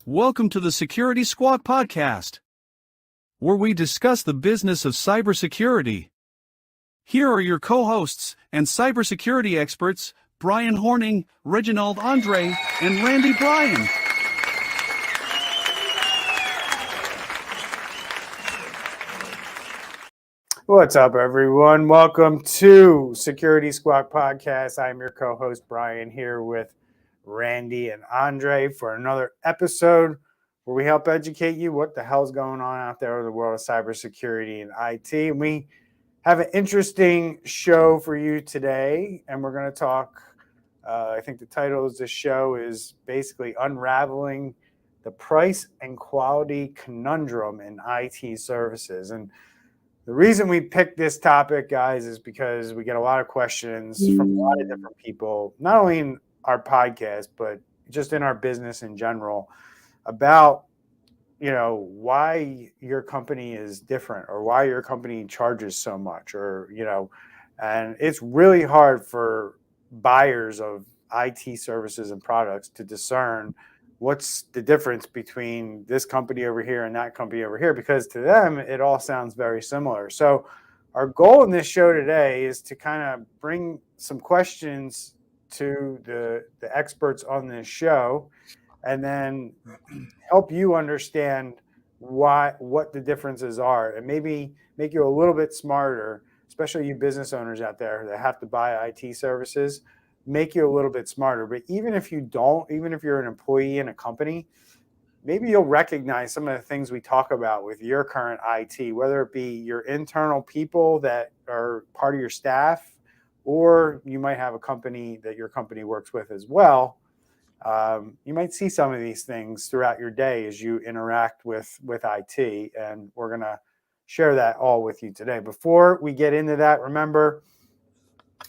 Welcome to the Security Squawk podcast, where we discuss the business of cybersecurity. Here are your co-hosts and cybersecurity experts, Brian Horning, Reginald Andre, and Randy Bryan. What's up, everyone? Welcome to Security Squawk podcast. I'm your co-host, Brian, here with Randy and Andre for another episode where we help educate you what the hell's going on out there in the world of cybersecurity and IT. And we have an interesting show for you today, and we're going to talk, I think the title of this show is basically Unraveling the Price and Quality Conundrum in IT Services. And the reason we picked this topic, guys, is because we get a lot of questions from a lot of different people, not only in our podcast, but just in our business in general, about, why your company is different or why your company charges so much, or, and it's really hard for buyers of IT services and products to discern what's the difference between this company over here and that company over here, because to them, it all sounds very similar. So our goal in this show today is to kind of bring some questions to the experts on this show, and then help you understand what the differences are, and maybe make you a little bit smarter, especially you business owners out there that have to buy IT services, make you a little bit smarter. But even if you don't, even if you're an employee in a company, maybe you'll recognize some of the things we talk about with your current IT, whether it be your internal people that are part of your staff, or you might have a company that your company works with as well. You might see some of these things throughout your day as you interact with IT, and we're going to share that all with you today. Before we get into that, remember,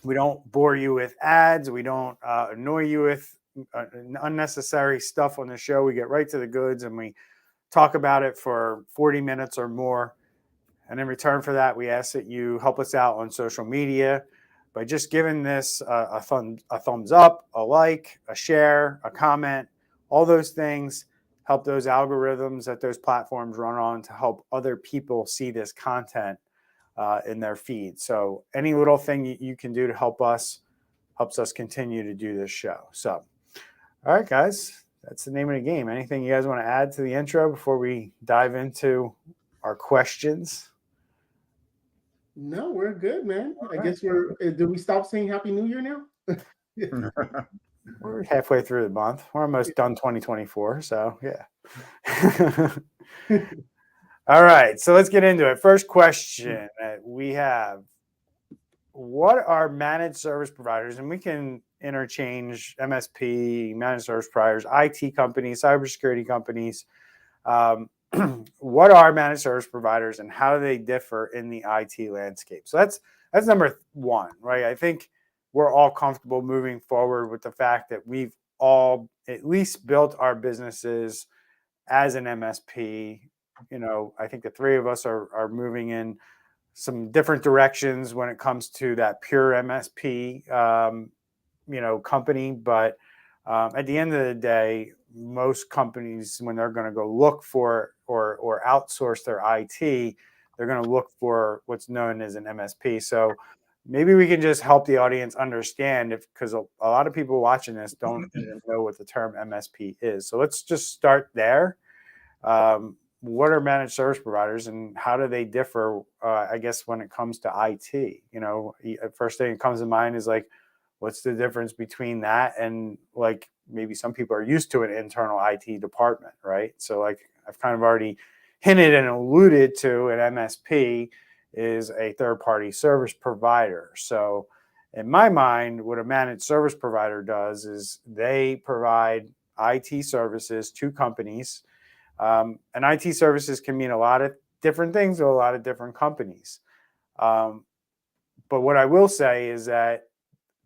we don't bore you with ads. We don't annoy you with unnecessary stuff on the show. We get right to the goods, and we talk about it for 40 minutes or more. And in return for that, we ask that you help us out on social media by just giving this a thumbs up, a like, a share, a comment. All those things help those algorithms that those platforms run on to help other people see this content in their feed. So any little thing you can do to help us helps us continue to do this show. So, all right, guys, that's the name of the game. Anything you guys want to add to the intro before we dive into our questions? No, we're good, man. I guess do we stop saying Happy New Year now? We're halfway through the month. We're almost done 2024. So, yeah. All right. So let's get into it. First question that we have: what are managed service providers? And we can interchange MSP, managed service providers, IT companies, cybersecurity companies. What are managed service providers, and how do they differ in the IT landscape? So that's number one, right? I think we're all comfortable moving forward with the fact that we've all at least built our businesses as an MSP. I think the three of us are moving in some different directions when it comes to that pure MSP, company. But at the end of the day, most companies, when they're going to go look for or outsource their IT, they're going to look for what's known as an MSP. So maybe we can just help the audience understand, because a lot of people watching this don't even know what the term MSP is. So let's just start there. What are managed service providers, and how do they differ, I guess, when it comes to IT? First thing that comes to mind is like, what's the difference between that and, like, maybe some people are used to an internal IT department, right? So, like, I've kind of already hinted and alluded to, an MSP is a third-party service provider. So in my mind, what a managed service provider does is they provide IT services to companies. And IT services can mean a lot of different things to a lot of different companies. But what I will say is that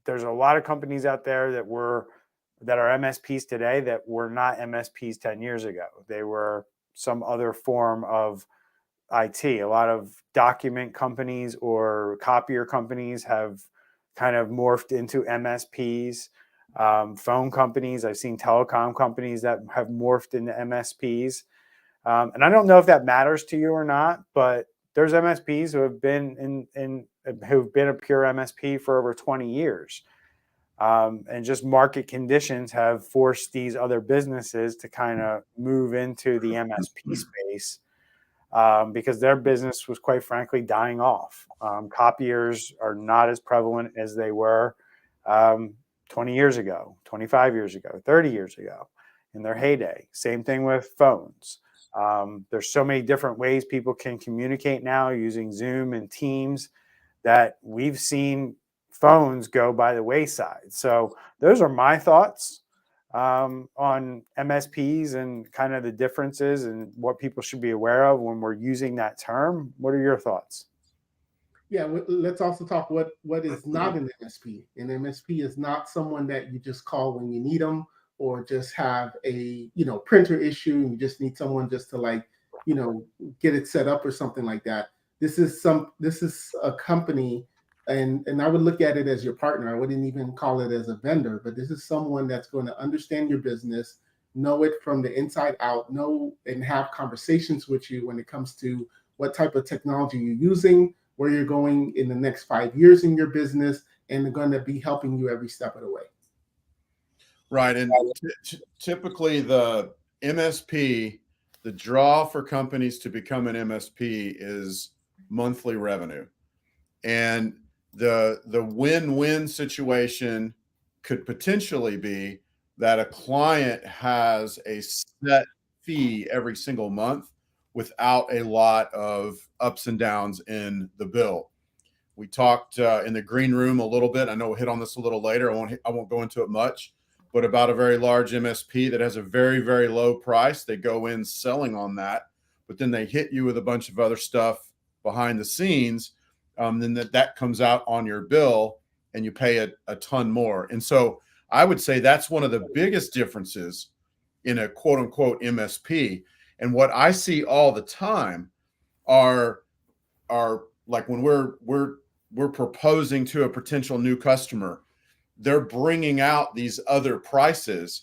there's a lot of companies out there that are MSPs today that were not MSPs 10 years ago. They were some other form of IT. A lot of document companies or copier companies have kind of morphed into MSPs. phone companies. I've seen telecom companies that have morphed into MSPs. And I don't know if that matters to you or not, but there's MSPs who have been who've been a pure MSP for over 20 years. And just market conditions have forced these other businesses to kind of move into the MSP space because their business was, quite frankly, dying off. Copiers are not as prevalent as they were 20 years ago, 25 years ago, 30 years ago in their heyday. Same thing with phones. There's so many different ways people can communicate now using Zoom and Teams that we've seen phones go by the wayside. So those are my thoughts on MSPs and kind of the differences and what people should be aware of when we're using that term. What are your thoughts? Yeah, let's also talk what is not an MSP. An MSP is not someone that you just call when you need them, or just have a printer issue and you just need someone just to get it set up or something like that. This is a company, and I would look at it as your partner. I wouldn't even call it as a vendor, but this is someone that's going to understand your business, know it from the inside out, know and have conversations with you when it comes to what type of technology you're using, where you're going in the next 5 years in your business, and they're going to be helping you every step of the way. Right. And typically the MSP, the draw for companies to become an MSP is monthly revenue. And the win-win situation could potentially be that a client has a set fee every single month without a lot of ups and downs in the bill. We talked in the green room a little bit. I know we'll hit on this a little later. I won't go into it much, but about a very large MSP that has a very, very low price. They go in selling on that, but then they hit you with a bunch of other stuff behind the scenes. Then that comes out on your bill and you pay a ton more. And so I would say that's one of the biggest differences in a quote unquote MSP. And what I see all the time are like when we're proposing to a potential new customer, they're bringing out these other prices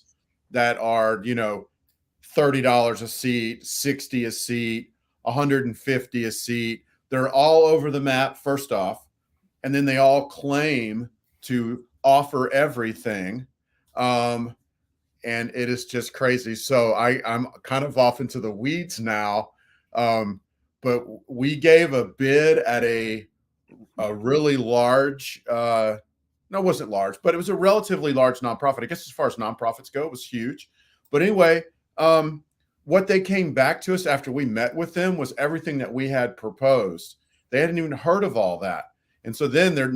that are, $30 a seat, $60 a seat, $150 a seat. They're all over the map, first off, and then they all claim to offer everything. And it is just crazy. So I'm kind of off into the weeds now. But we gave a bid at a really large, no, it wasn't large, but it was a relatively large nonprofit. I guess as far as nonprofits go, it was huge. But anyway, what they came back to us after we met with them was everything that we had proposed. They hadn't even heard of all that. And so then they're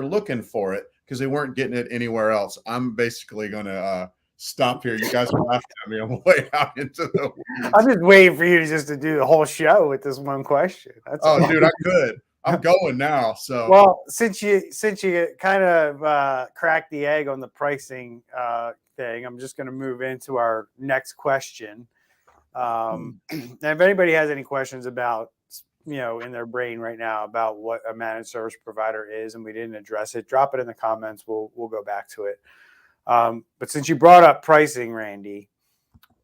looking for it because they weren't getting it anywhere else. I'm basically going to stop here. You guys are laughing at me. I'm way out into the weeds. I'm just waiting for you to do the whole show with this one question. That's dude, I could. I'm going now. So well, since you kind of cracked the egg on the pricing thing, I'm just going to move into our next question. And if anybody has any questions about, in their brain right now about what a managed service provider is, and we didn't address it, drop it in the comments. We'll go back to it. But since you brought up pricing, Randy,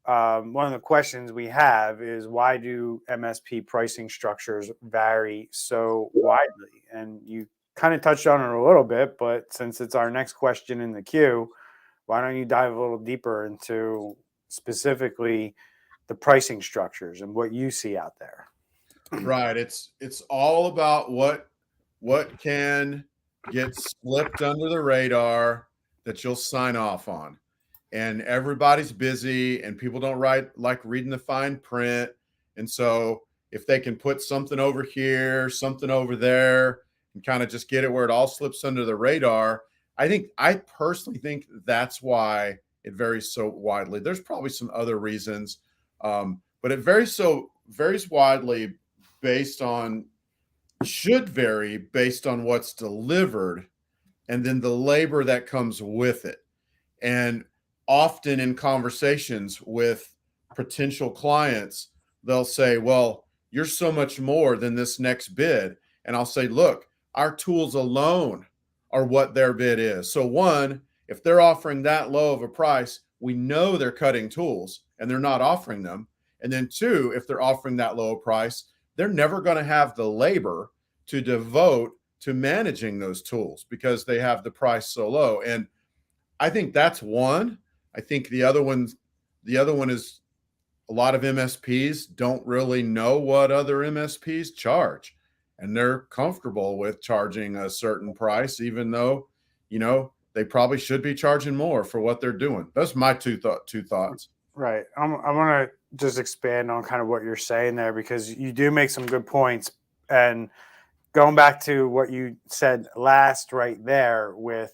one of the questions we have is, why do MSP pricing structures vary so widely? And you kind of touched on it a little bit, but since it's our next question in the queue, why don't you dive a little deeper into specifically the pricing structures and what you see out there? Right. It's all about what can get slipped under the radar that you'll sign off on. And everybody's busy and people don't like reading the fine print. And so if they can put something over here, something over there, and kind of just get it where it all slips under the radar, I personally think that's vary so widely. There's probably some other reasons, but it varies widely should vary based on what's delivered and then the labor that comes with it. And often in conversations with potential clients, they'll say, well, you're so much more than this next bid. And I'll say, look, our tools alone are what their bid is. So one, If they're offering that low of a price, we know they're cutting tools and they're not offering them. And then two, if they're offering that low price, they're never going to have the labor to devote to managing those tools because they have the price so low. And I think that's one. I think the other one is a lot of MSPs don't really know what other MSPs charge, and they're comfortable with charging a certain price, even though, they probably should be charging more for what they're doing. That's my two thoughts. Right. I want to just expand on kind of what you're saying there, because you do make some good points. And going back to what you said last right there with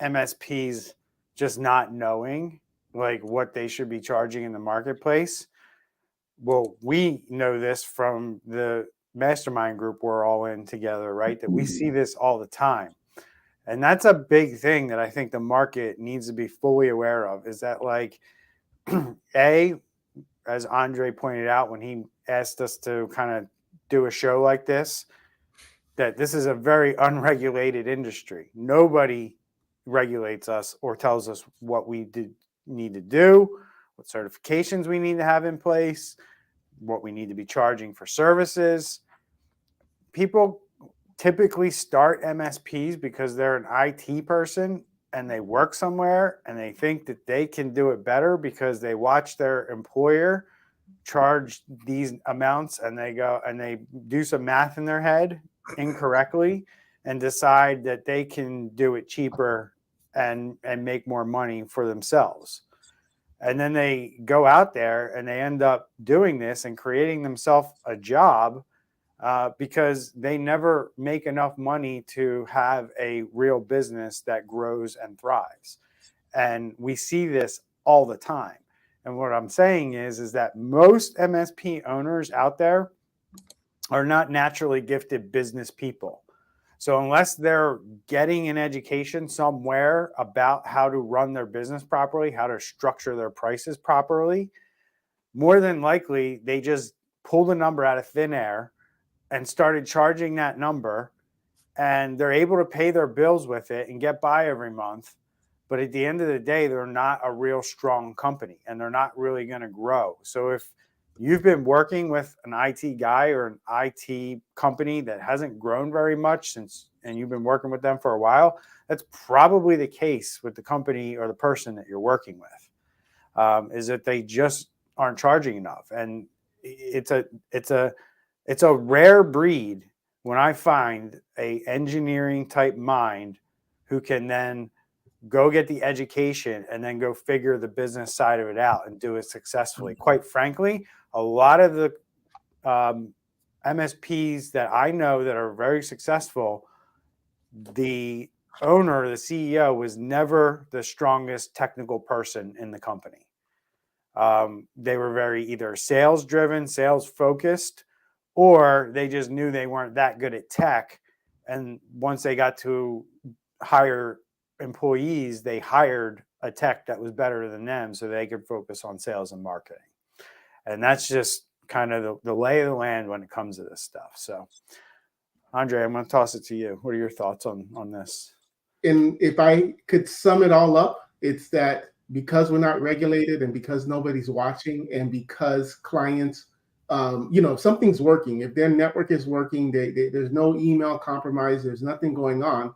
MSPs just not knowing like what they should be charging in the marketplace. Well, we know this from the mastermind group we're all in together, right? That we see this all the time. And that's a big thing that I think the market needs to be fully aware of, is that like, as Andre pointed out when he asked us to kind of do a show like this, that this is a very unregulated industry. Nobody regulates us or tells us what we need to do, what certifications we need to have in place, what we need to be charging for services. People typically start MSPs because they're an IT person and they work somewhere and they think that they can do it better because they watch their employer charge these amounts, and they go and they do some math in their head incorrectly and decide that they can do it cheaper and make more money for themselves. And then they go out there and they end up doing this and creating themselves a job because they never make enough money to have a real business that grows and thrives. And we see this all the time. And what I'm saying is that most MSP owners out there are not naturally gifted business people. So unless they're getting an education somewhere about how to run their business properly, how to structure their prices properly, more than likely they just pulled a number out of thin air and started charging that number, and they're able to pay their bills with it and get by every month. But at the end of the day, they're not a real strong company and they're not really going to grow. So if you've been working with an IT guy or an IT company that hasn't grown very much since, and you've been working with them for a while, that's probably the case with the company or the person that you're working with, is that they just aren't charging enough. And it's a rare breed when I find a engineering type mind who can then go get the education and then go figure the business side of it out and do it successfully. Quite frankly, a lot of the MSPs that I know that are very successful, the owner, the CEO, was never the strongest technical person in the company. They were very either sales driven, sales focused, or they just knew they weren't that good at tech. And once they got to hire employees, they hired a tech that was better than them so they could focus on sales and marketing. And that's just kind of the lay of the land when it comes to this stuff. So, Andre, I'm going to toss it to you. What are your thoughts on this? And if I could sum it all up, it's that because we're not regulated and because nobody's watching and because clients, something's working. If their network is working, there's no email compromise, there's nothing going on,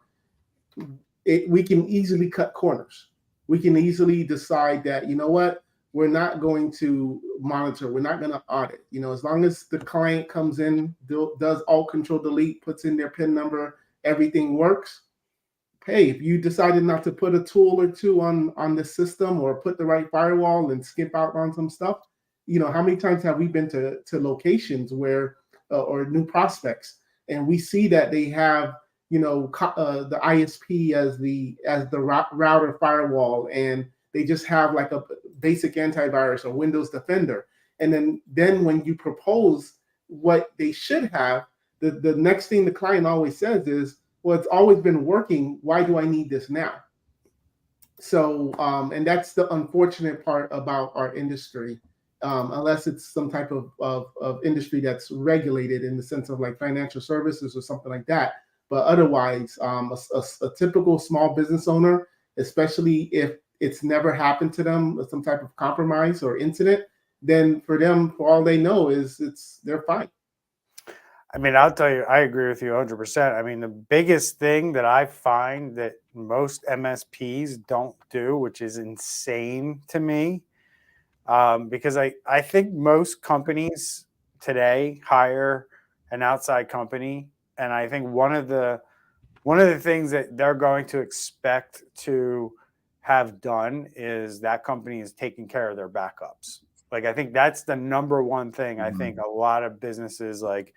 we can easily cut corners. We can easily decide that, you know what, we're not going to monitor, we're not going to audit. As long as the client comes in, does Alt Control Delete, puts in their PIN number, everything works. Hey, if you decided not to put a tool or two on the system or put the right firewall and skip out on some stuff, how many times have we been to locations where or new prospects and we see that they have the ISP as the router firewall, and they just have like a basic antivirus or Windows Defender. And then when you propose what they should have, the next thing the client always says is, well, it's always been working. Why do I need this now? So, and that's the unfortunate part about our industry, unless it's some type of industry that's regulated in the sense of like financial services or something like that. But otherwise, a typical small business owner especially if it's never happened to them, some type of compromise or incident, then for them, for all they know is they're fine. I mean, I'll tell you, I agree with you 100%. I mean, the biggest thing that I find that most MSPs don't do, which is insane to me, because I think most companies today hire an outside company, and I think one of the things that they're going to expect to have done is that company is taking care of their backups. Like, I think that's the number one thing. I think a lot of businesses, like,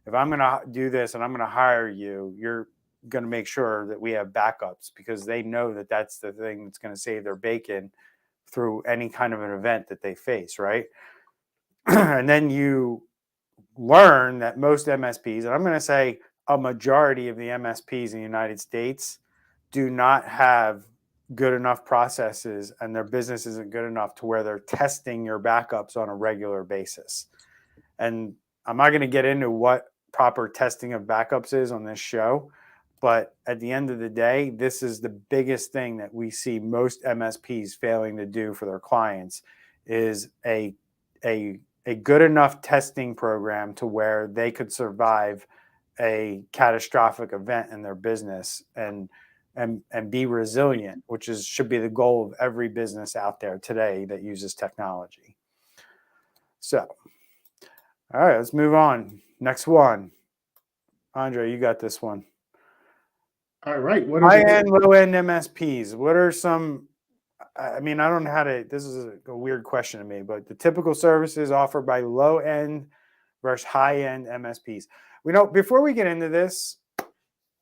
if I'm going to do this and I'm going to hire you, you're going to make sure that we have backups, because they know that that's the thing that's going to save their bacon through any kind of an event that they face, right? And then you learn that most MSPs, and I'm going to say a majority of the MSPs in the United States, do not have good enough processes, and their business isn't good enough to where they're testing your backups on a regular basis. And I'm not going to get into what proper testing of backups is on this show, but at the end of the day, this is the biggest thing that we see most MSPs failing to do for their clients, is a good enough testing program to where they could survive a catastrophic event in their business and be resilient, which should be the goal of every business out there today that uses technology. So, all right, let's move on. Next one. Andre, you got this one. All right. What are high-end, low-end MSPs? What are some, I mean, I don't know how to, this is a weird question to me, but the typical services offered by low-end versus high-end MSPs. Before we get into this,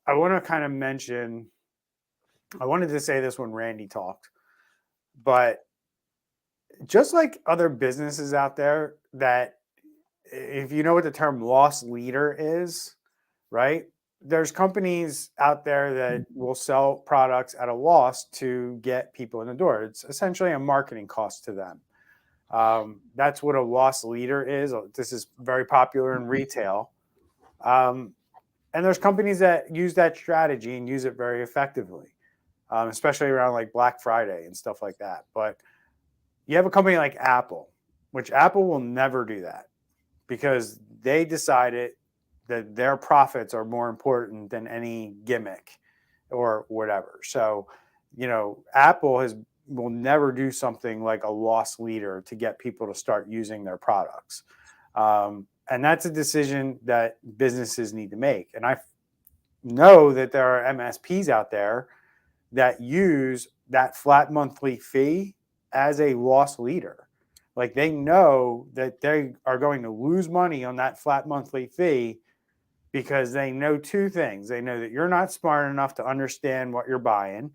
I want to kind of mention, I wanted to say this when Randy talked, but just like other businesses out there, that if you know what the term loss leader is, right? There's companies out there that will sell products at a loss to get people in the door. It's essentially a marketing cost to them. That's what a loss leader is. This is very popular in retail. And there's companies that use that strategy and use it very effectively, especially around like Black Friday and stuff like that. But you have a company like Apple, which Apple will never do that, because they decided that their profits are more important than any gimmick or whatever. So, Apple will never do something like a loss leader to get people to start using their products. And that's a decision that businesses need to make. And I know that there are MSPs out there that use that flat monthly fee as a loss leader. Like, they know that they are going to lose money on that flat monthly fee, because they know two things. They know that you're not smart enough to understand what you're buying,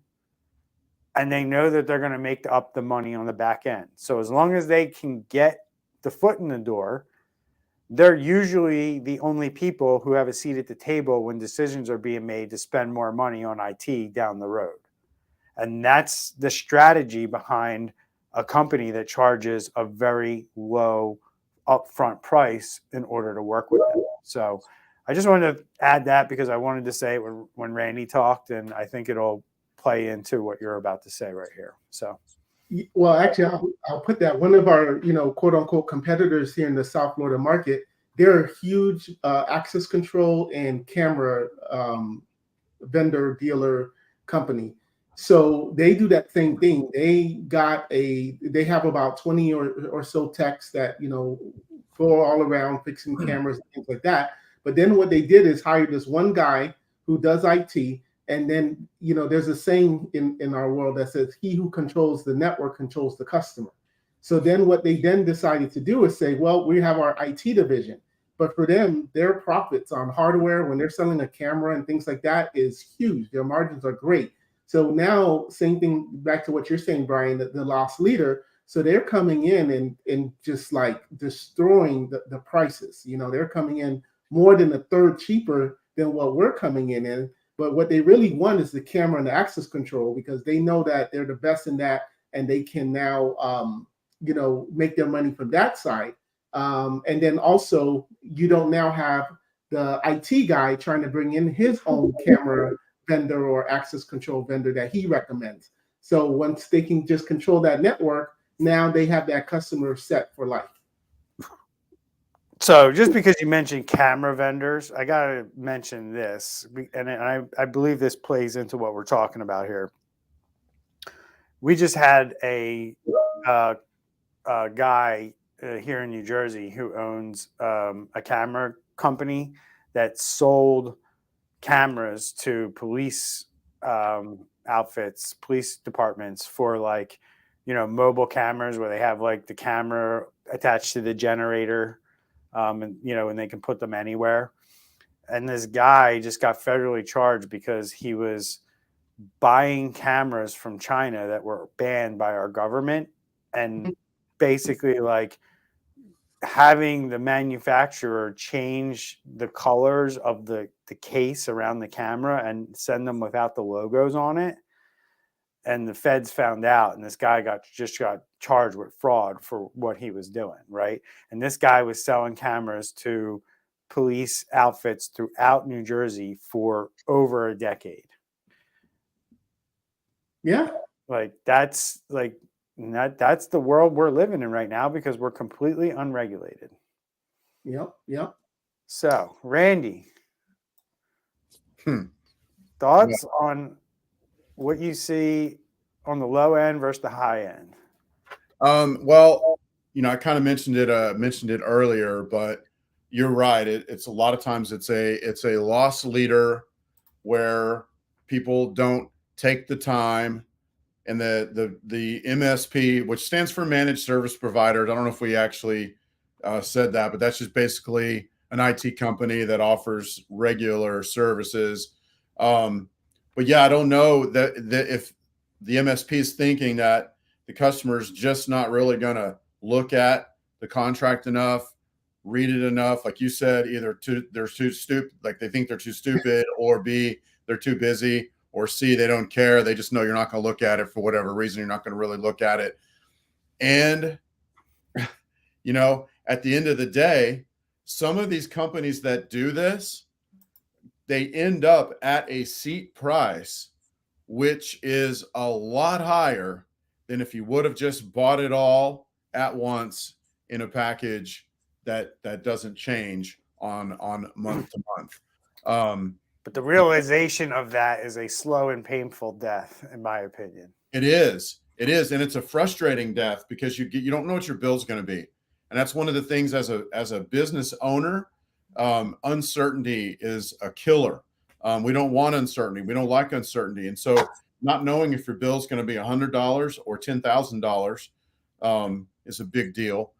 and they know that they're going to make up the money on the back end. So as long as they can get the foot in the door, they're usually the only people who have a seat at the table when decisions are being made to spend more money on IT down the road. And that's the strategy behind a company that charges a very low upfront price in order to work with them. So I just wanted to add that, because I wanted to say it when Randy talked, and I think it'll play into what you're about to say right here. So, well, actually, I'll put that. One of our, quote unquote competitors here in the South Florida market, they're a huge access control and camera vendor dealer company. So they do that same thing. They have about 20 or so techs that, go all around fixing cameras and things like that. But then what they did is hire this one guy who does IT. And then, there's a saying in our world that says, he who controls the network controls the customer. So then what they then decided to do is say, well, we have our IT division. But for them, their profits on hardware, when they're selling a camera and things like that, is huge. Their margins are great. So now, same thing, back to what you're saying, Brian, the loss leader. So they're coming in and just like destroying the prices. They're coming in more than a third cheaper than what we're coming in. But what they really want is the camera and the access control, because they know that they're the best in that, and they can now, make their money from that side. And then also, you don't now have the IT guy trying to bring in his own camera vendor or access control vendor that he recommends. So once they can just control that network, now they have that customer set for life. So just because you mentioned camera vendors, I got to mention this, and I believe this plays into what we're talking about here. We just had a guy here in New Jersey who owns a camera company that sold cameras to police outfits, police departments for like, mobile cameras where they have like the camera attached to the generator. And they can put them anywhere. And this guy just got federally charged because he was buying cameras from China that were banned by our government, and basically like having the manufacturer change the colors of the case around the camera and send them without the logos on it. And the feds found out, and this guy got charged with fraud for what he was doing, right? And this guy was selling cameras to police outfits throughout New Jersey for over a decade. Yeah. Like that's the world we're living in right now because we're completely unregulated. Yep. So, Randy, thoughts on what you see on the low end versus the high end? Well, I kind of mentioned it earlier, but you're right. It's a lot of times it's a loss leader where people don't take the time, and the MSP, which stands for managed service provider. I don't know if we actually said that, but that's just basically an IT company that offers regular services. But yeah, I don't know that if the MSP is thinking that the customer's just not really going to look at the contract enough, read it enough. Like you said, either they're too stupid, like they think they're too stupid, or B, they're too busy, or C, they don't care. They just know you're not going to look at it for whatever reason. You're not going to really look at it. And, at the end of the day, some of these companies that do this, they end up at a seat price, which is a lot higher than if you would have just bought it all at once in a package that doesn't change on month to month. But the realization of that is a slow and painful death, in my opinion. It is, and it's a frustrating death because you don't know what your bill's going to be, and that's one of the things as a business owner. Uncertainty is a killer. We don't want uncertainty. We don't like uncertainty. And so not knowing if your bill is going to be $100 or $10,000 is a big deal.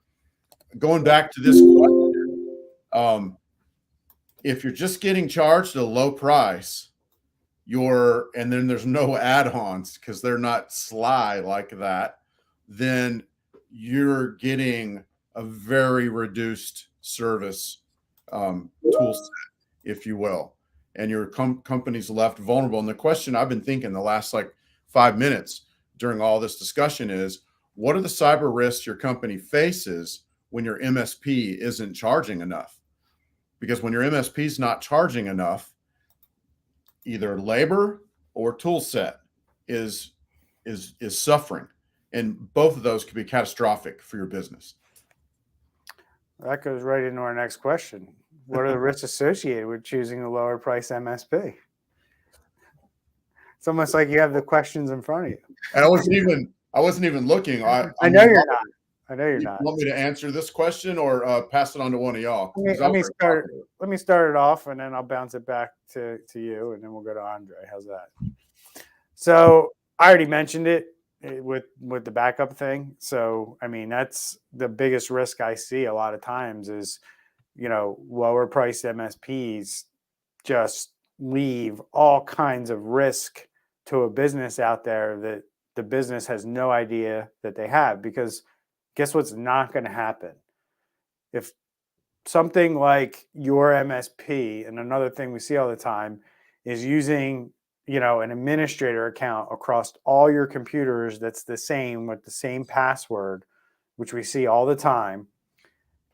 Going back to this question, if you're just getting charged a low price, and then there's no add-ons because they're not sly like that, then you're getting a very reduced service tool set, if you will, and your company's left vulnerable. And the question I've been thinking the last 5 minutes during all this discussion is, what are the cyber risks your company faces when your MSP isn't charging enough? Because when your MSP is not charging enough, either labor or tool set is suffering, and both of those could be catastrophic for your business. That goes right into our next question. What are the risks associated with choosing a lower price MSP? It's almost like you have the questions in front of you. And I wasn't even looking. I know you're not. I know you're not. Want me to answer this question or pass it on to one of y'all? Let me start it off, and then I'll bounce it back to you, and then we'll go to Andre. How's that? So I already mentioned it with the backup thing. So I mean, that's the biggest risk I see a lot of times is, lower priced MSPs just leave all kinds of risk to a business out there that the business has no idea that they have, because guess what's not going to happen? If something like your MSP, and another thing we see all the time is using, an administrator account across all your computers that's the same with the same password, which we see all the time,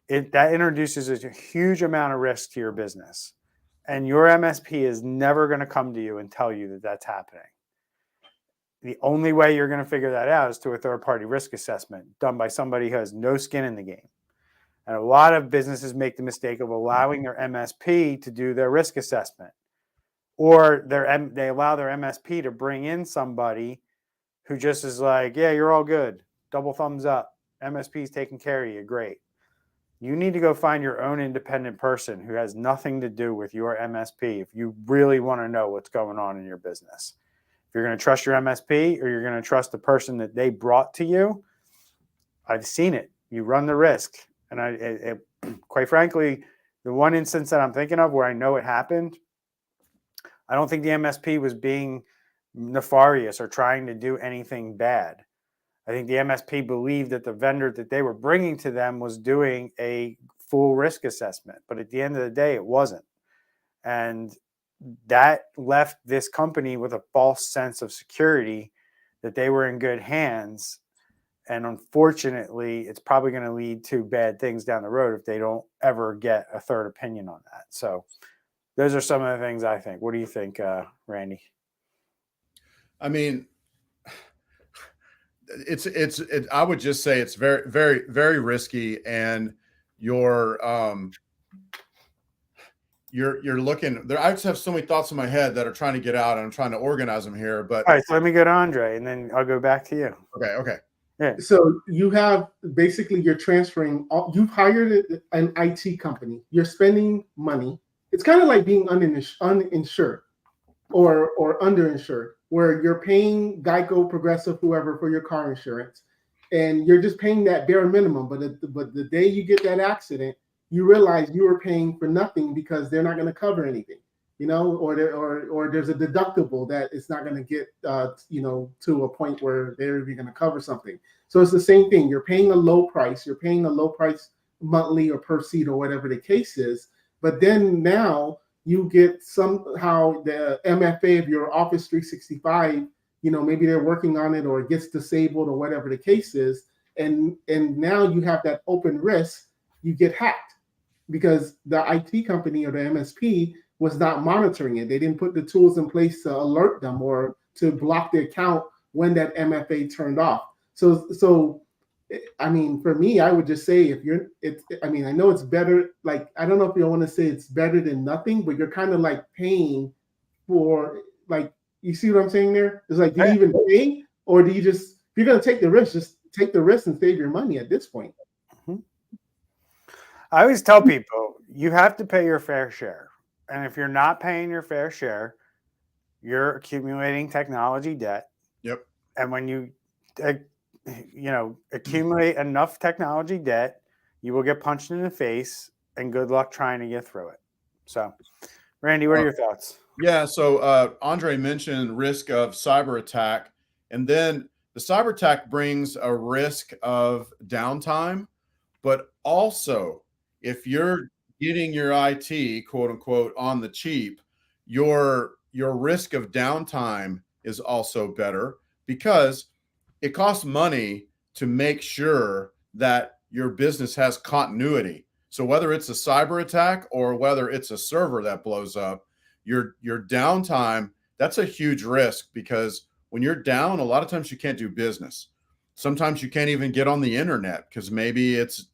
that introduces a huge amount of risk to your business. And your MSP is never going to come to you and tell you that that's happening. the only way you're going to figure that out is through a third-party risk assessment done by somebody who has no skin in the game. And a lot of businesses make the mistake of allowing their MSP to do their risk assessment, or they allow their MSP to bring in somebody who just is like, yeah, you're all good. Double thumbs up. MSP's taking care of you. Great. You need to go find your own independent person who has nothing to do with your MSP if you really want to know what's going on in your business. If you're going to trust your MSP or you're going to trust the person that they brought to you, I've seen it. You run the risk. And quite frankly, the one instance that I'm thinking of where I know it happened, I don't think the MSP was being nefarious or trying to do anything bad. I think the MSP believed that the vendor that they were bringing to them was doing a full risk assessment. But at the end of the day, it wasn't. And that left this company with a false sense of security that they were in good hands. And unfortunately, it's probably going to lead to bad things down the road if they don't ever get a third opinion on that. So those are some of the things I think. What do you think, Randy? I mean, I would just say it's very, very, very risky, and you're looking there. I just have so many thoughts in my head that are trying to get out, and I'm trying to organize them here. But all right, so let me go to Andre, and then I'll go back to you. Okay. Yeah. So you have basically you're transferring. You've hired an IT company. You're spending money. It's kind of like being uninsured or underinsured, where you're paying Geico, Progressive, whoever for your car insurance, and you're just paying that bare minimum. But the day you get that accident, you realize you were paying for nothing because they're not going to cover anything, or there's a deductible that it's not going to get to a point where they're even going to cover something. So it's the same thing. You're paying a low price. You're paying a low price monthly or per seat or whatever the case is. But then now you get somehow the MFA of your Office 365, maybe they're working on it or it gets disabled or whatever the case is. And now you have that open risk, you get hacked because the IT company or the MSP was not monitoring it. They didn't put the tools in place to alert them or to block the account when that MFA turned off. So I mean, for me, I would just say I know it's better. Like, I don't know if you want to say it's better than nothing, but you're kind of like paying for, like, you see what I'm saying there? It's like, do you even pay, or do you if you're going to take the risk, just take the risk and save your money at this point? Mm-hmm. I always tell people you have to pay your fair share. And if you're not paying your fair share, you're accumulating technology debt. Yep. And when you accumulate enough technology debt, you will get punched in the face, and good luck trying to get through it. So, Randy, what are your thoughts? Yeah. So Andre mentioned risk of cyber attack, and then the cyber attack brings a risk of downtime, but also if you're getting your IT, quote unquote, on the cheap, your risk of downtime is also better because it costs money to make sure that your business has continuity. So whether it's a cyber attack or whether it's a server that blows up, your downtime, that's a huge risk, because when you're down, a lot of times you can't do business. Sometimes you can't even get on the internet because maybe it's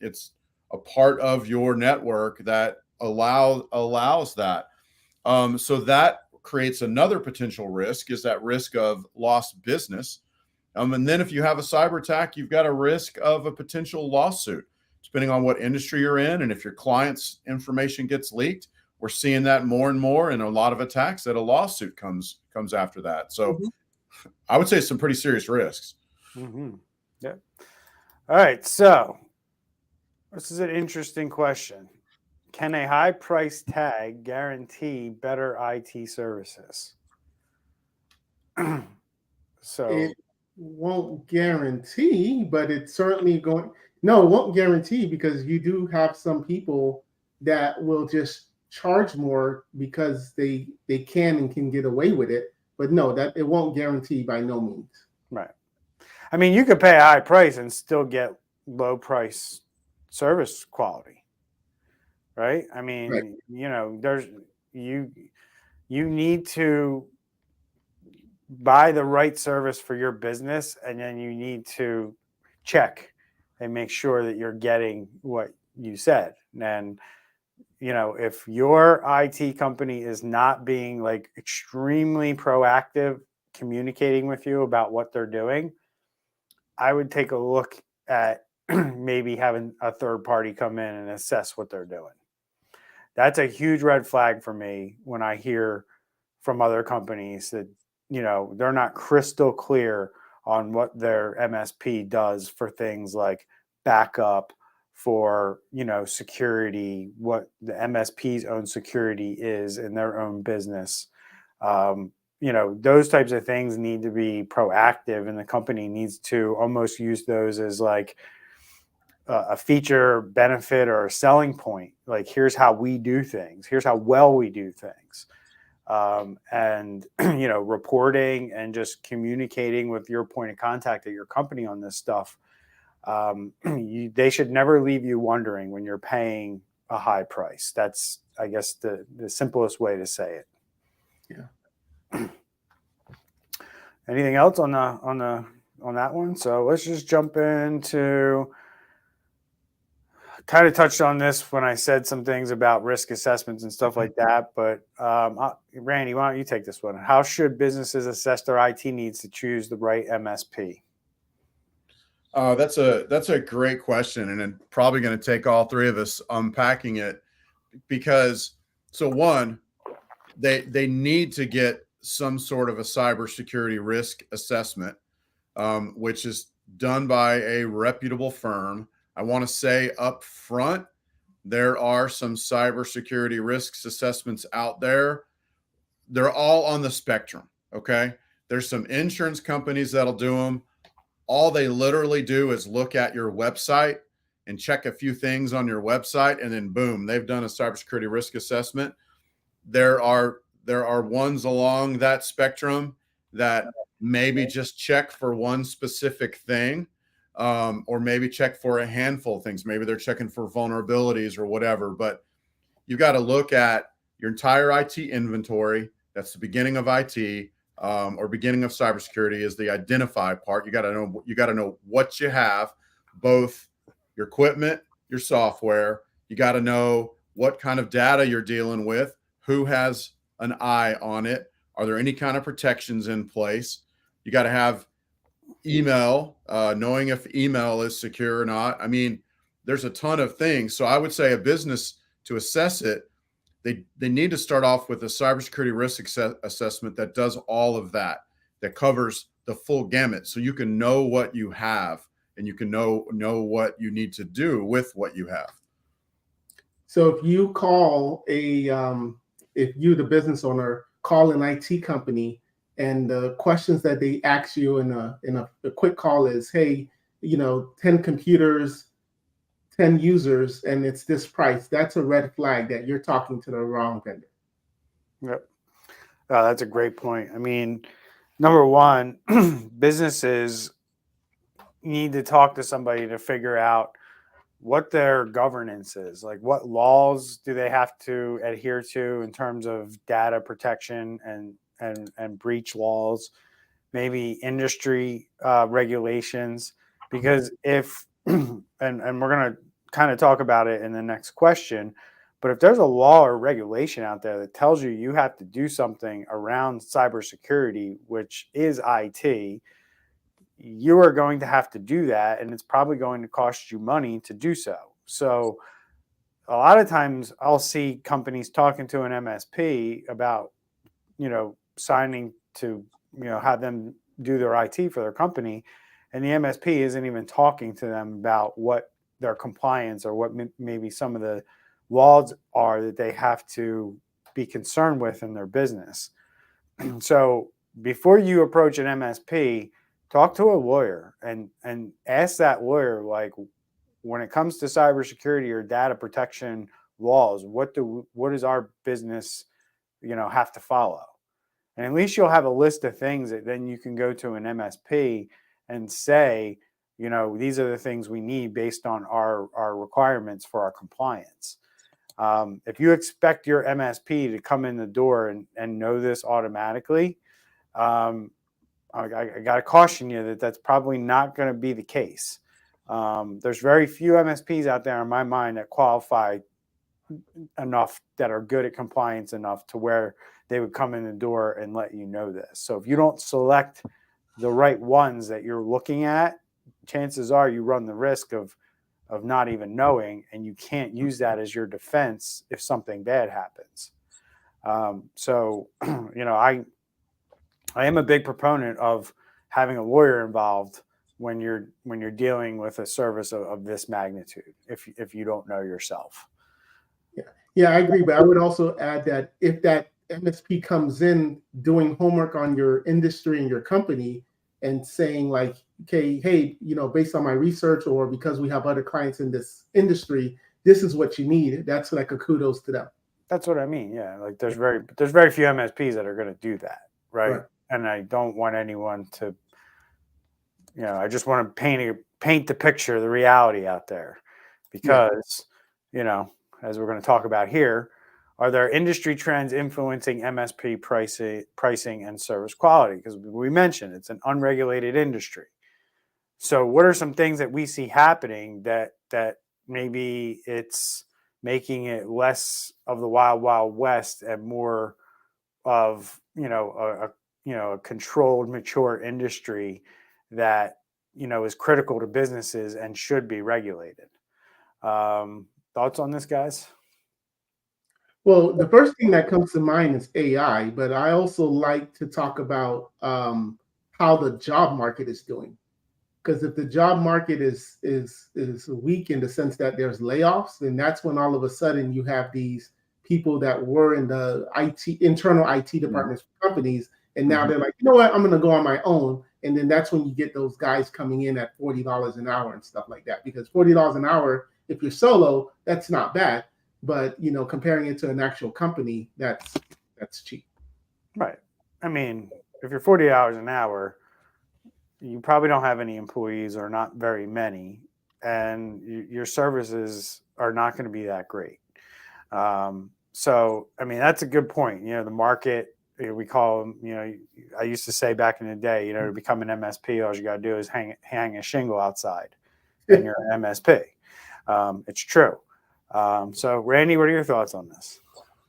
a part of your network that allows that. So that creates another potential risk, is that risk of lost business. And then if you have a cyber attack, you've got a risk of a potential lawsuit, depending on what industry you're in. And if your client's information gets leaked, we're seeing that more and more in a lot of attacks, that a lawsuit comes after that. So I would say some pretty serious risks. Mm-hmm. Yeah. All right. So this is an interesting question. Can a high price tag guarantee better IT services? It won't guarantee, but it's certainly it won't guarantee, because you do have some people that will just charge more because they can get away with it. But no, that it won't guarantee by no means. Right. I mean, you could pay a high price and still get low price service quality. Right. I mean, right. there's you need to buy the right service for your business, and then you need to check and make sure that you're getting what you said. And if your IT company is not being like extremely proactive communicating with you about what they're doing, I would take a look at maybe having a third party come in and assess what they're doing. That's a huge red flag for me when I hear from other companies that they're not crystal clear on what their MSP does for things like backup, for security, what the MSP's own security is in their own business. Those types of things need to be proactive, and the company needs to almost use those as like a feature, benefit, or a selling point. Like, here's how we do things. Here's how well we do things. And reporting and just communicating with your point of contact at your company on this stuff. They should never leave you wondering when you're paying a high price. That's, I guess, the simplest way to say it. Yeah. Anything else on that one? So let's just jump into. Kind of touched on this when I said some things about risk assessments and stuff like that. But Randy, why don't you take this one? How should businesses assess their IT needs to choose the right MSP? That's a great question, and it's probably going to take all three of us unpacking it, because one, they need to get some sort of a cybersecurity risk assessment, which is done by a reputable firm. I want to say up front, there are some cybersecurity risks assessments out there. They're all on the spectrum. Okay. There's some insurance companies that'll do them. All they literally do is look at your website and check a few things on your website, and then boom, they've done a cybersecurity risk assessment. There are ones along that spectrum that maybe just check for one specific thing, or maybe check for a handful of things. Maybe they're checking for vulnerabilities or whatever. But you got to look at your entire IT inventory. That's the beginning of IT. Or beginning of cybersecurity is the identify part. You got to know what you have, both your equipment, your software. You got to know what kind of data you're dealing with, who has an eye on it. Are there any kind of protections in place? You got to have email, knowing if email is secure or not. I mean, there's a ton of things. So I would say a business, to assess it, they need to start off with a cybersecurity risk assessment that does all of that covers the full gamut, so you can know what you have and you can know what you need to do with what you have. So if you call if you, the business owner, call an IT company, and the questions that they ask you in a quick call is, hey, 10 computers, 10 users, and it's this price, that's a red flag that you're talking to the wrong vendor. Yep. That's a great point. I mean, number one, businesses need to talk to somebody to figure out what their governance is. Like, what laws do they have to adhere to in terms of data protection and breach laws, maybe industry regulations. Because if, and we're going to kind of talk about it in the next question, but if there's a law or regulation out there that tells you have to do something around cybersecurity, which is IT, you are going to have to do that, and it's probably going to cost you money to do so. So a lot of times I'll see companies talking to an MSP about, signing to, have them do their IT for their company, and the MSP isn't even talking to them about what their compliance or what maybe some of the laws are that they have to be concerned with in their business. So before you approach an MSP, talk to a lawyer and ask that lawyer, like, when it comes to cybersecurity or data protection laws, what does our business, have to follow? And at least you'll have a list of things that then you can go to an MSP and say, these are the things we need based on our requirements for our compliance. If you expect your MSP to come in the door and know this automatically, I got to caution you that that's probably not going to be the case. There's very few MSPs out there in my mind that qualify enough, that are good at compliance enough to where they would come in the door and let you know this. So if you don't select the right ones that you're looking at, chances are you run the risk of not even knowing, and you can't use that as your defense if something bad happens. So, I am a big proponent of having a lawyer involved when you're dealing with a service of this magnitude, if you don't know yourself. Yeah, I agree. But I would also add that if that MSP comes in doing homework on your industry and your company and saying like, okay, hey, based on my research or because we have other clients in this industry, this is what you need. That's like a kudos to them. That's what I mean. Yeah. Like there's very few MSPs that are going to do that. Right. And I don't want anyone to, I just want to paint the picture, the reality out there, because, as we're going to talk about here, are there industry trends influencing MSP pricing and service quality? Because we mentioned it's an unregulated industry. So what are some things that we see happening that maybe it's making it less of the wild, wild west and more of, a controlled, mature industry that, is critical to businesses and should be regulated? Thoughts on this, guys? Well, the first thing that comes to mind is AI, but I also like to talk about how the job market is doing. Because if the job market is weak in the sense that there's layoffs, then that's when all of a sudden you have these people that were in the internal IT departments for companies, and now they're like, you know what, I'm going to go on my own. And then that's when you get those guys coming in at $40 an hour and stuff like that. Because $40 an hour, if you're solo, that's not bad. But comparing it to an actual company, that's cheap. Right. I mean, if you're $40 an hour, you probably don't have any employees or not very many, and your services are not going to be that great. So, I mean, that's a good point. The market, we call them, I used to say back in the day, to become an MSP, all you got to do is hang a shingle outside and you're an MSP. It's true. So Randy, what are your thoughts on this?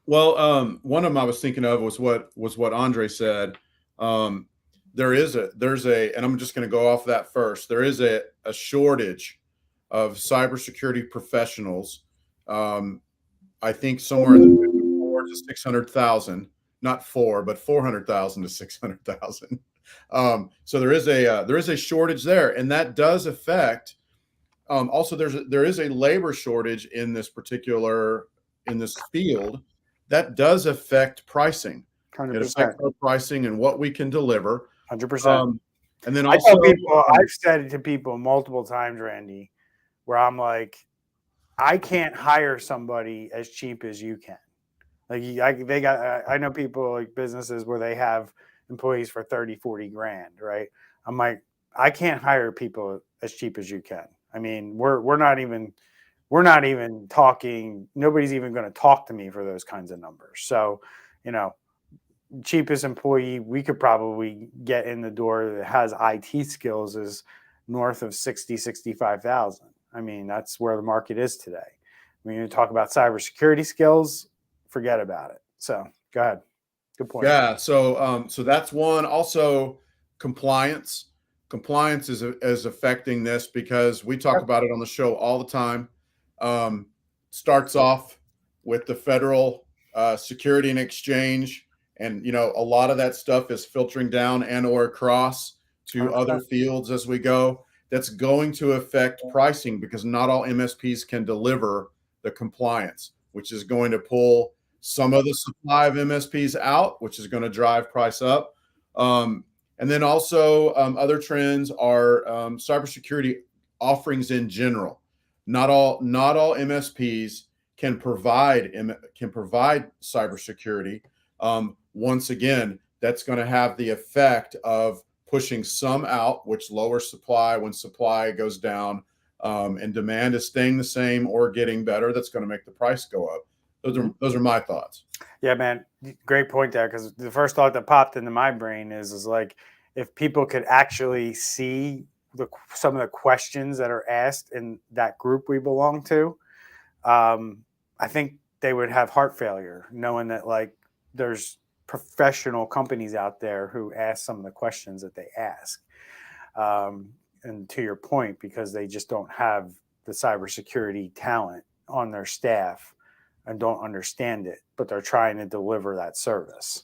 Well, one of them I was thinking of was what Andre said. There's a, and I'm just going to go off that first. There is a shortage of cybersecurity professionals. I think somewhere in the 400,000 to 600,000, not 400,000 to 600,000. So there is a shortage there, and that does affect. Also, there is a labor shortage in this field that does affect pricing. 100%. It affects our pricing and what we can deliver. 100%. And then also, I've said it to people multiple times, Randy, where I'm like, I can't hire somebody as cheap as you can. Like I know people, like businesses where they have employees for 30, 40 grand, right? I'm like, I can't hire people as cheap as you can. I mean, we're not even talking. Nobody's even going to talk to me for those kinds of numbers. So, cheapest employee we could probably get in the door that has IT skills is north of 65,000. I mean, that's where the market is today. When you talk about cybersecurity skills, forget about it. So go ahead. Good point. Yeah. So that's one. Also, compliance. Compliance is affecting this because we talk about it on the show all the time. Starts off with the Federal Security and Exchange, and a lot of that stuff is filtering down and or across to 100%. Other fields as we go. That's going to affect pricing because not all MSPs can deliver the compliance, which is going to pull some of the supply of MSPs out, which is going to drive price up. And then also other trends are cybersecurity offerings in general. Not all MSPs can provide cybersecurity. Once again, that's going to have the effect of pushing some out, which lowers supply when supply goes down, and demand is staying the same or getting better. That's going to make the price go up. Those are my thoughts. Yeah, man, great point there. Because the first thought that popped into my brain is like, if people could actually see some of the questions that are asked in that group we belong to, I think they would have heart failure knowing that like there's professional companies out there who ask some of the questions that they ask. And to your point, because they just don't have the cybersecurity talent on their staff and don't understand it, but they're trying to deliver that service,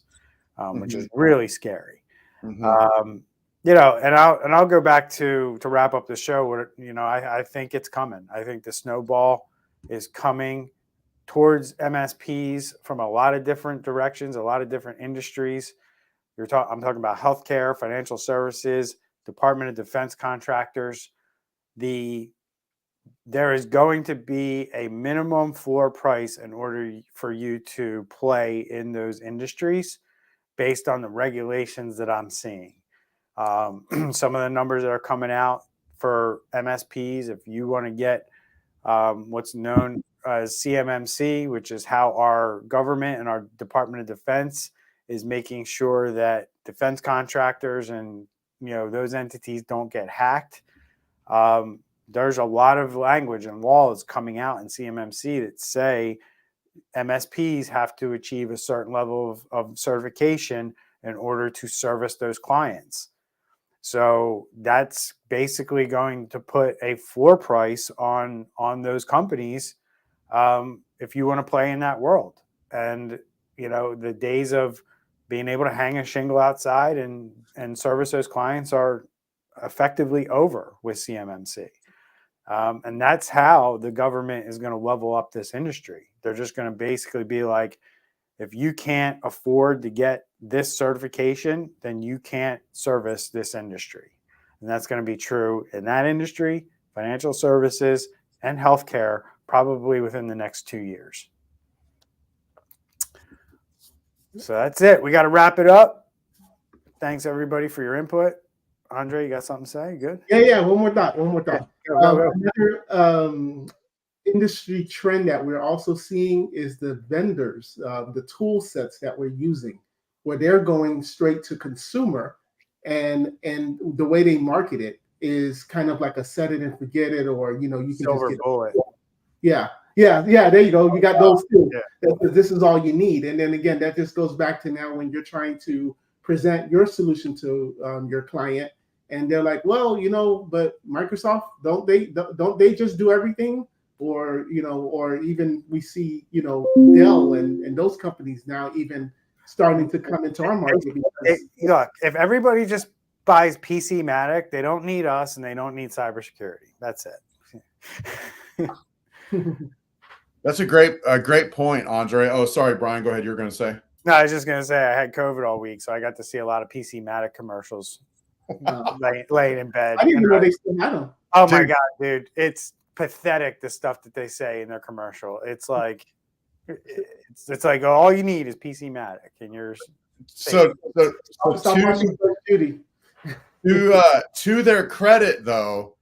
which is really scary. You know, and I'll go back to wrap up the show. You know, I think it's coming. I think the snowball is coming towards MSPs from a lot of different directions, a lot of different industries. I'm talking about healthcare, financial services, Department of Defense contractors. There is going to be a minimum floor price in order for you to play in those industries based on the regulations that I'm seeing. Some of the numbers that are coming out for MSPs, if you want to get what's known as CMMC, which is how our government and our Department of Defense is making sure that defense contractors and those entities don't get hacked. There's a lot of language and laws coming out in CMMC that say MSPs have to achieve a certain level of certification in order to service those clients. So that's basically going to put a floor price on those companies if you want to play in that world. And the days of being able to hang a shingle outside and service those clients are effectively over with CMMC. And that's how the government is going to level up this industry. They're just going to basically be like, if you can't afford to get this certification, then you can't service this industry. And that's going to be true in that industry, financial services, and healthcare, probably within the next 2 years. So that's it. We got to wrap it up. Thanks, everybody, for your input. Andre, you got something to say? Good? Yeah. One more thought. Go. Another industry trend that we're also seeing is the vendors, the tool sets that we're using, where they're going straight to consumer, and the way they market it is kind of like a set it and forget it, or you can Silver just get bullet. Yeah. There you go. You got those too. Yeah. This is all you need. And then again, that just goes back to now when you're trying to present your solution to your client, and they're like, well, but Microsoft, don't they just do everything? Or or even we see Dell and those companies now even starting to come into our market. Look, if everybody just buys PC-Matic, they don't need us and they don't need cybersecurity. That's it. That's a great point, Andre. Oh, sorry, Brian. Go ahead. You were going to say. No, I was just going to say I had COVID all week, so I got to see a lot of PC-Matic commercials laying in bed. I didn't even know they still had them. Oh my God, dude. It's pathetic, the stuff that they say in their commercial. It's like all you need is PC-Matic, and you're so to their credit, though,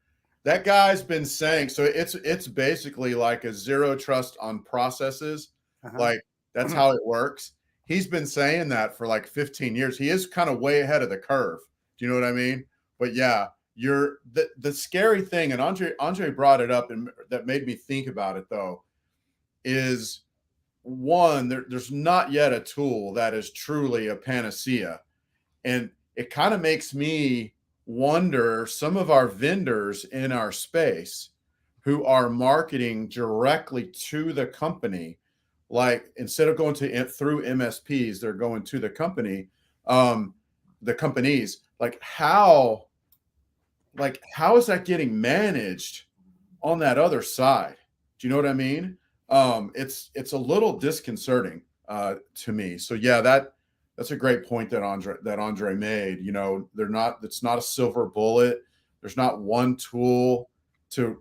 that guy's been saying, so it's basically like a zero trust on processes. Like that's how it works. He's been saying that for like 15 years. He is kind of way ahead of the curve. Do you know what I mean? But yeah, the scary thing, and Andre brought it up, and that made me think about it though, is one, there's not yet a tool that is truly a panacea. And it kind of makes me wonder, some of our vendors in our space who are marketing directly to the company, like instead of going through MSPs, they're going to the company, the companies. Like how is that getting managed on that other side? Do you know what I mean? It's a little disconcerting to me. So yeah, that's a great point that Andre made. It's not a silver bullet. There's not one tool to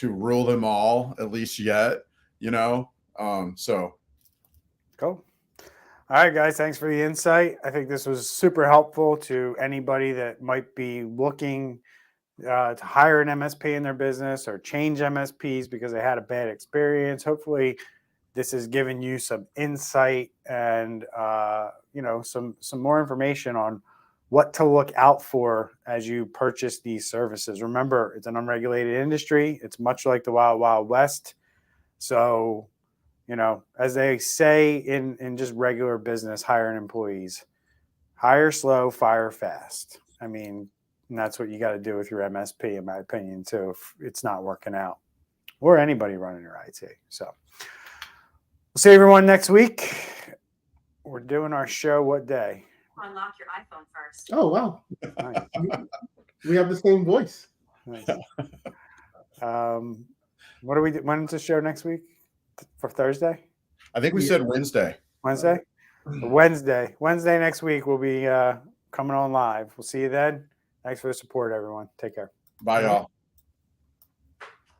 rule them all, at least yet. So cool. All right, guys, thanks for the insight. I think this was super helpful to anybody that might be looking to hire an MSP in their business or change MSPs because they had a bad experience. Hopefully this has given you some insight and some more information on what to look out for as you purchase these services. Remember, it's an unregulated industry. It's much like the Wild Wild West. So, as they say in just regular business, hiring employees, hire slow, fire fast. I mean, and that's what you got to do with your MSP, in my opinion, too, if it's not working out, or anybody running your IT. So we'll see everyone next week. We're doing our show what day? Unlock your iPhone first. Oh, wow. Nice. We have the same voice. Nice. What do we do? When's the show next week? For Thursday? I think we said Wednesday. Wednesday? Wednesday next week we'll be coming on live. We'll see you then. Thanks for the support, everyone. Take care. Bye, y'all.